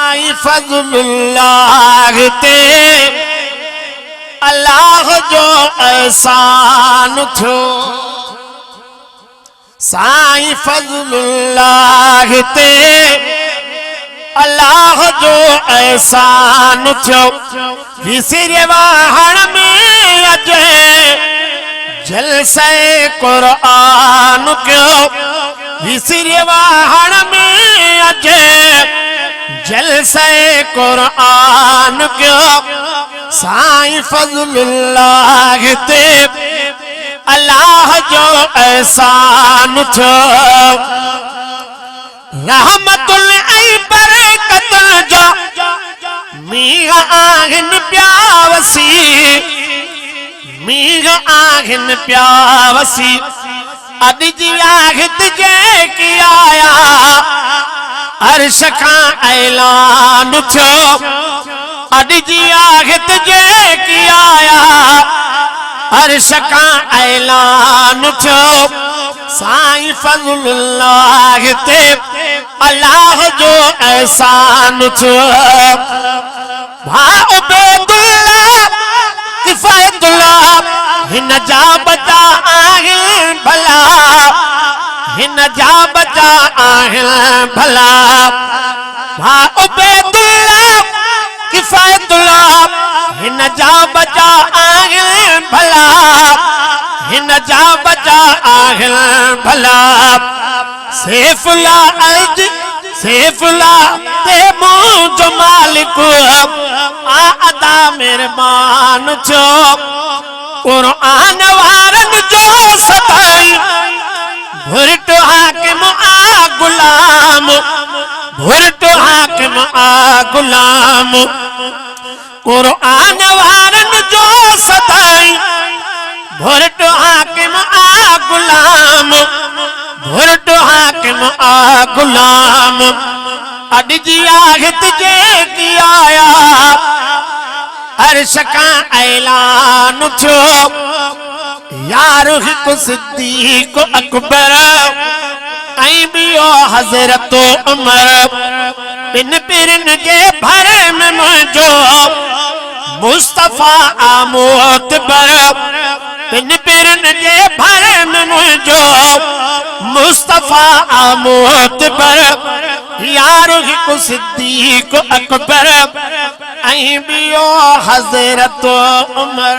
साईं फज़लुल्लाह ते अल्लाह जो एहसान थियो। साईं फज़लुल्लाह ते अल्लाह जो एहसान थियो। विसिरे वाहण में अजे जलसे कुरान क्यों। विसिरे वाहण में अजे जलसे कुरान क्यों। साईं फज़लुल्लाह ते अल्लाह जो एहसान थियो। रहमतुल ऐं बरकतुल जो मींह आहिन प्यावसी। मींह आहिन प्यावसी। अद जी आहत जे की आया अर्श खां ऐलान थियो। अद जी आहत जे की आया अर्श खां ऐलान थियो। साईं फज़लुल्लाह ते अल्लाह जो एहसान थियो। भा उबैदुल्लाह किफ़ायतुल्लाह हिन जा बचा आहिन भला। हिन जा बचा आहिन भला। भा उबैदुल्लाह किफ़ायतुल्लाह हिन जा बचा आहिन भला। हिन जा बचा आहिन भला। सैफुल्लाह अर्ज सैफुल्लाह ते मुंहिंजो मालिक आ अदा मेहरबान थियो। कुरान वारनि जो सदाई भुरट हाकिम आ गुलाम। भुरट हाकिम आ गुलाम। कुरान वारनि जो सदाई भुरट हाकिम आ गुलाम। भुरट हाकिम आ गुलाम। अड जी आहत जे की आया अर्श खां ऐलान थियो। यार हिकु सिद्दीक़ अकबर ऐं ॿियो हज़रत उमर। ॿिन पीरनि जे भरे में मुंहिंजो मुस्तफ़ा आ मोतबर। ॿिन पीरनि जे भरे में मुंहिंजो मुस्तफ़ा आ मोतबर। यार हिकु सिद्दीक़ अकबर ऐं ॿियो हज़रत उमर।